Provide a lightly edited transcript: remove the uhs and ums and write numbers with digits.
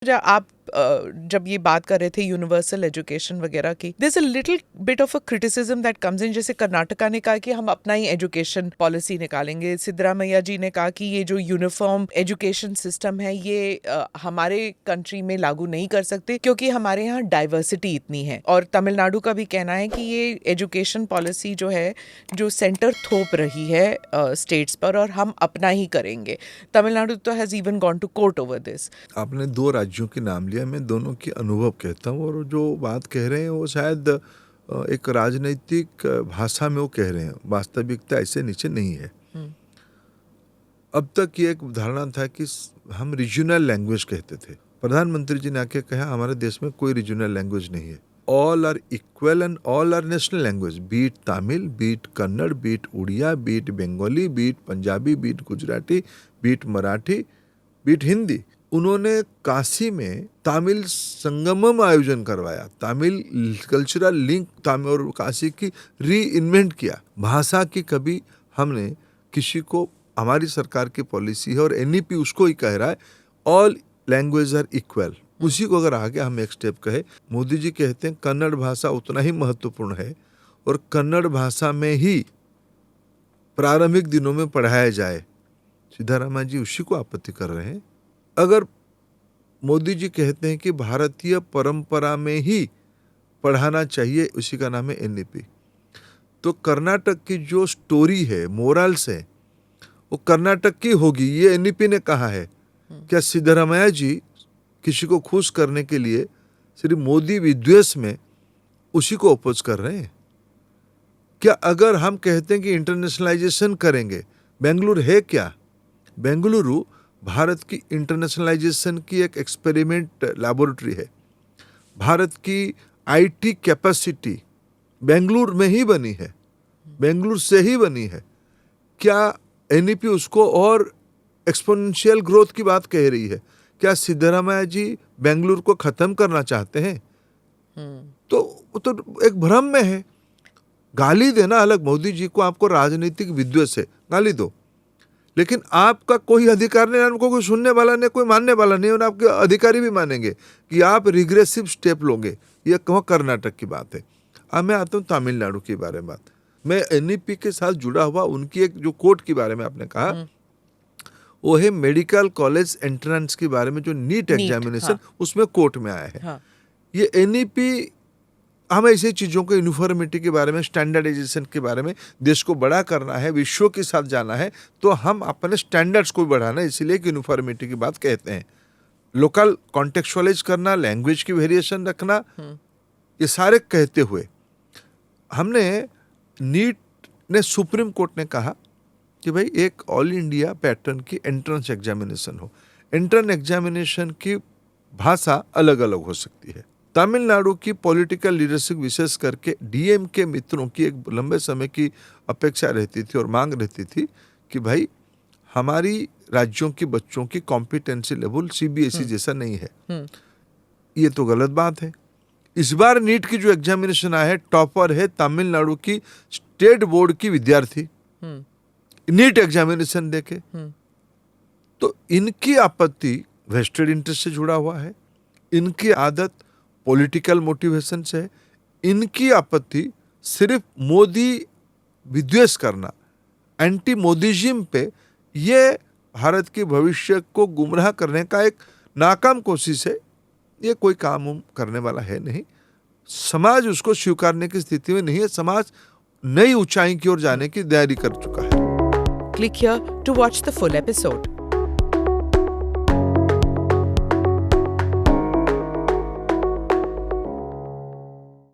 पंकज, आप जब ये बात कर रहे थे यूनिवर्सल एजुकेशन वगैरह की, there is a little bit of a criticism that comes in. जैसे कर्नाटका ने कहा कि हम अपना ही एजुकेशन पॉलिसी निकालेंगे, सिद्धरामैया जी ने कहा कि ये जो यूनिफॉर्म एजुकेशन सिस्टम है ये हमारे कंट्री में लागू नहीं कर सकते क्योंकि हमारे यहाँ डाइवर्सिटी इतनी है। और तमिलनाडु का भी कहना है कि ये एजुकेशन पॉलिसी जो है, जो सेंटर थोप रही है स्टेट्स पर, और हम अपना ही करेंगे। तमिलनाडु तो has even gone to court over this. आपने 2 राज्यों के नाम लिया, मैं दोनों की अनुभव कहता हूँ, और जो बात कह रहे हैं वो शायद एक राजनीतिक भाषा में वो कह रहे हैं, वास्तविकता ऐसे नीचे नहीं है। अब तक ये एक धारणा था कि हम रीजनल लैंग्वेज कहते थे। प्रधानमंत्री जी ने आके कहा हमारे देश में कोई रीजनल लैंग्वेज नहीं है, all are equal and all are national language, be it Tamil, be it Kannada, be it Oriya, be it Bengali, be it Punjabi, be it Gujarati, be it Marathi, be it Hindi. उन्होंने काशी में तमिल संगमम आयोजन करवाया, तमिल कल्चरल लिंक तमिल और काशी की री इन्वेंट किया। भाषा की कभी हमने किसी को, हमारी सरकार की पॉलिसी है और एनईपी उसको ही कह रहा है ऑल लैंग्वेज आर इक्वल। उसी को अगर आगे हम एक स्टेप कहे, मोदी जी कहते हैं कन्नड़ भाषा उतना ही महत्वपूर्ण है और कन्नड़ भाषा में ही प्रारंभिक दिनों में पढ़ाया जाए। सिद्धारामैया जी उसी को आपत्ति कर रहे हैं। अगर मोदी जी कहते हैं कि भारतीय परंपरा में ही पढ़ाना चाहिए, उसी का नाम है एनईपी, तो कर्नाटक की जो स्टोरी है, मोरल्स है, वो कर्नाटक की होगी, ये एनईपी ने कहा है। क्या सिद्धरामैया जी किसी को खुश करने के लिए सिर्फ मोदी विद्वेष में उसी को अपोज कर रहे हैं? क्या अगर हम कहते हैं कि इंटरनेशनलाइजेशन करेंगे, बेंगलुरु है क्या? बेंगलुरु भारत की इंटरनेशनलाइजेशन की एक एक्सपेरिमेंट लैबोरेटरी है। भारत की आईटी कैपेसिटी बेंगलुरु में ही बनी है, बेंगलुरु से ही बनी है। क्या एनईपी उसको और एक्सपोनेंशियल ग्रोथ की बात कह रही है? क्या सिद्धरामैया जी बेंगलुरु को खत्म करना चाहते हैं? तो एक भ्रम में है। गाली देना अलग, मोदी जी को आपको राजनीतिक विद्वेष है, गाली दो, लेकिन आपका कोई अधिकार नहीं, आपको कोई सुनने वाला नहीं, कोई मानने वाला नहीं, और आपके अधिकारी भी मानेंगे कि आप रिग्रेसिव स्टेप लोगे। ये कहो कर्नाटक की बात है। अब मैं आता हूँ तमिलनाडु के बारे में बात। मैं एनईपी के साथ जुड़ा हुआ उनकी एक जो कोर्ट के बारे में आपने कहा, वो है मेडिकल कॉलेज एंट्रेंस के बारे में, जो नीट एग्जामिनेशन, उसमें कोर्ट में आया है। ये एनईपी हम ऐसी चीज़ों को, यूनिफॉर्मिटी के बारे में, स्टैंडर्डाइजेशन के बारे में, देश को बड़ा करना है, विश्व के साथ जाना है, तो हम अपने स्टैंडर्ड्स को बढ़ाना है, इसलिए कि यूनिफॉर्मिटी की बात कहते हैं। लोकल कॉन्टेक्चुअलाइज करना, लैंग्वेज की वेरिएशन रखना, ये सारे कहते हुए हमने नीट ने, सुप्रीम कोर्ट ने कहा कि भाई एक ऑल इंडिया पैटर्न की एंट्रेंस एग्जामिनेशन हो। एंट्रेंस एग्जामिनेशन की भाषा अलग अलग हो सकती है। तमिलनाडु की पॉलिटिकल लीडरशिप, विशेष करके डीएम के मित्रों की एक लंबे समय की अपेक्षा रहती थी और मांग रहती थी कि भाई हमारी राज्यों के बच्चों की कॉम्पिटेंसी लेवल सीबीएसई जैसा नहीं है। ये तो गलत बात है। इस बार नीट की जो एग्जामिनेशन आया है, टॉपर है तमिलनाडु की स्टेट बोर्ड की विद्यार्थी, नीट एग्जामिनेशन देके। तो इनकी आपत्ति वेस्टेड इंटरेस्ट से जुड़ा हुआ है, इनकी आदत पॉलिटिकल मोटिवेशन से है, इनकी आपत्ति सिर्फ मोदी विद्वेष करना, एंटी मोदीजिम पे, ये भारत के भविष्य को गुमराह करने का एक नाकाम कोशिश है। ये कोई काम करने वाला है नहीं। समाज उसको स्वीकारने की स्थिति में नहीं है। समाज नई ऊंचाई की ओर जाने की तैयारी कर चुका है। Click here to watch the full episode.